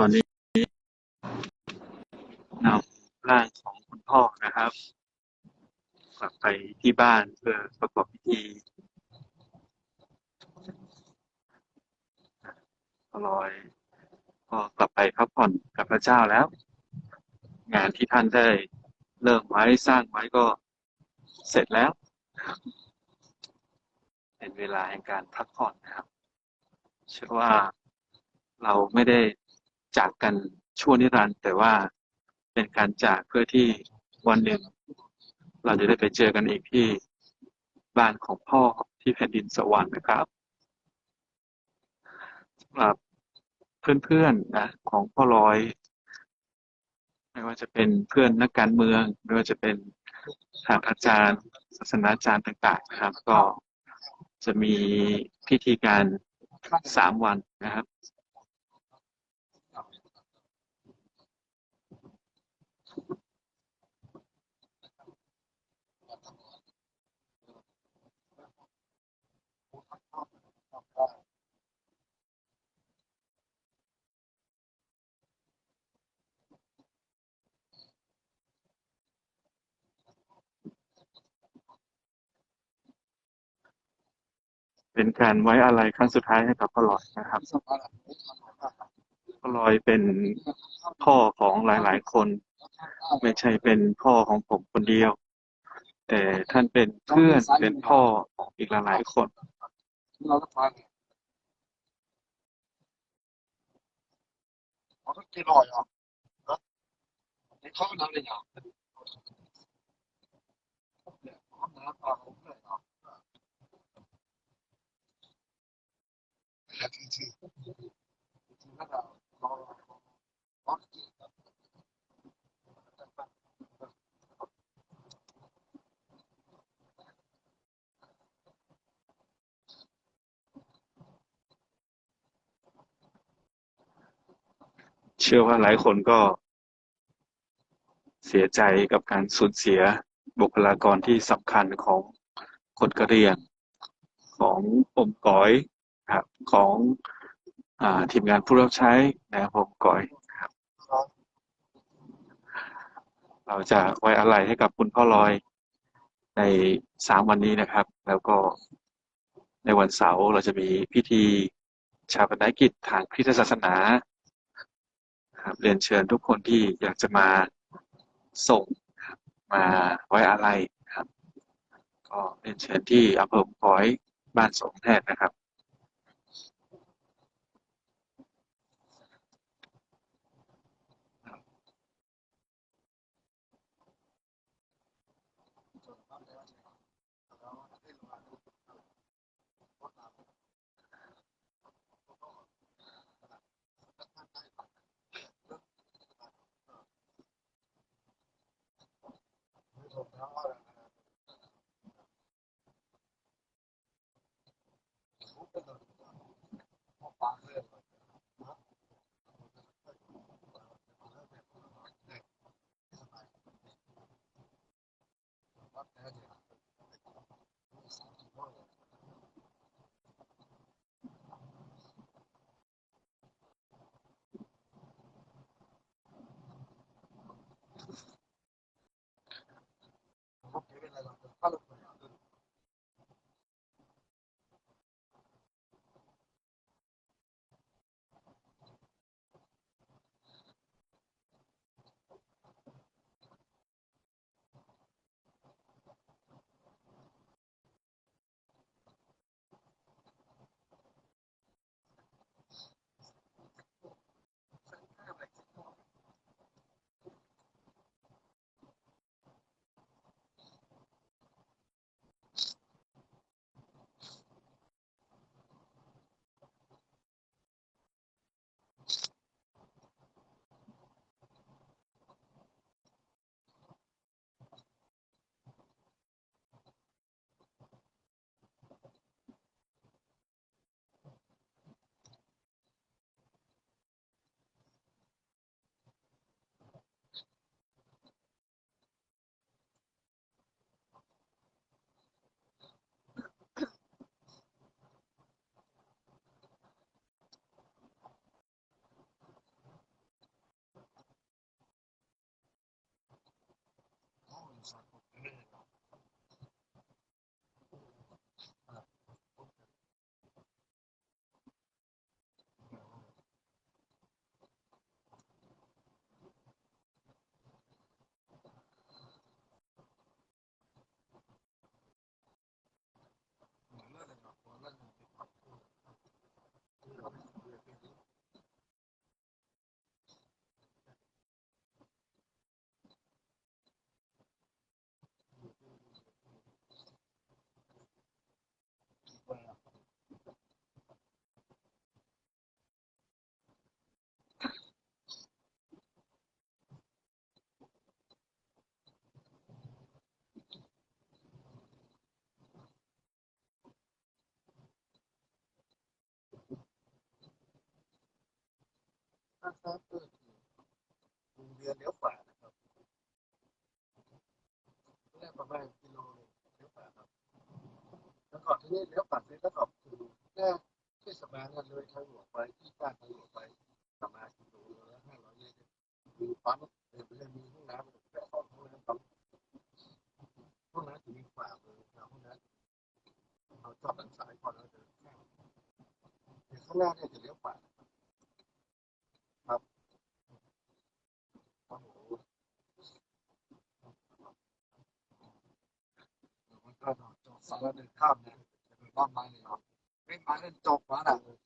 ตอนนี้นำร่างของคุณพ่อนะครับกลับไปที่บ้านเพื่อประกอบพิธีลอยก็กลับไปพักผ่อนกับพระเจ้าแล้วงานที่ท่านได้เริ่มไว้สร้างไว้ก็เสร็จแล้วเป็นเวลาแห่งการพักผ่อนนะครับเชื่อว่าเราไม่ได้จากกันชั่วนิรันดร์แต่ว่าเป็นการจากเพื่อที่วันหนึ่งเราจะได้ไปเจอกันอีกที่บ้านของพ่อที่แผ่นดินสวรรค์นะครับสำหรับเพื่อนๆนะของพ่อลอยไม่ว่าจะเป็นเพื่อนนักการเมืองไม่ว่าจะเป็นทางอาจารย์ศาสนาจารย์ต่างๆนะครับก็จะมีพิธีการ3 วันนะครับเป็นการไว้อาลัยครั้งสุดท้ายให้กับพ่อลอยนะครับพ่อลอยเป็นพ่อของหลายๆคนไม่ใช่เป็นพ่อของผมคนเดียวแต่ท่านเป็นเพื่อนเป็นพ่อของอีกหลายๆคนเชื่อว่าหลายคนก็เสียใจกับการสูญเสียบุคลากรที่สำคัญของคนกะเหรี่ยงของอมก๋อยครับของทีมงานผู้รับใช้นะครับอมก๋อยเราจะไว้อาลัยให้กับคุณพ่อลอยใน3 วันนี้นะครับแล้วก็ในวันเสาร์เราจะมีพิธีชาปนกิจทางคริสตศาสนาครับเรียนเชิญทุกคนที่อยากจะมาส่งมาไว้อาลัยครับก็เรียนเชิญที่อำเภออมก๋อยบ้านสมแทนนะครับ นะครับก็คือโรงเรียนเลี้ยวขวานะครับแรกประมาณกิโลนึงเลี้ยวขวาครับแล้วก่อนที่นี่เลี้ยวขวาเสร็จแล้วก็คือหน้าเทศบาลนั่นเลยทางหลวงไปที่ตั้งทางหลวงไปประมาณกิโลละ500 เมตรมีปั๊มมีห้องน้ำแต่ห้องน้ำปั๊มห้องน้ำจะมีขวามือห้องน้ำเราจอดด้านซ้ายก่อนแล้วเดินข้างเดี๋ยวข้างหน้าเนี่ยจะเลี้ยวขวาครับโอ้โหมันก็จอดสารเดินข้ามเนี่ยจะเป็นบ้านไม้เลยครับไม่มาเล่นจบมาหนักเลย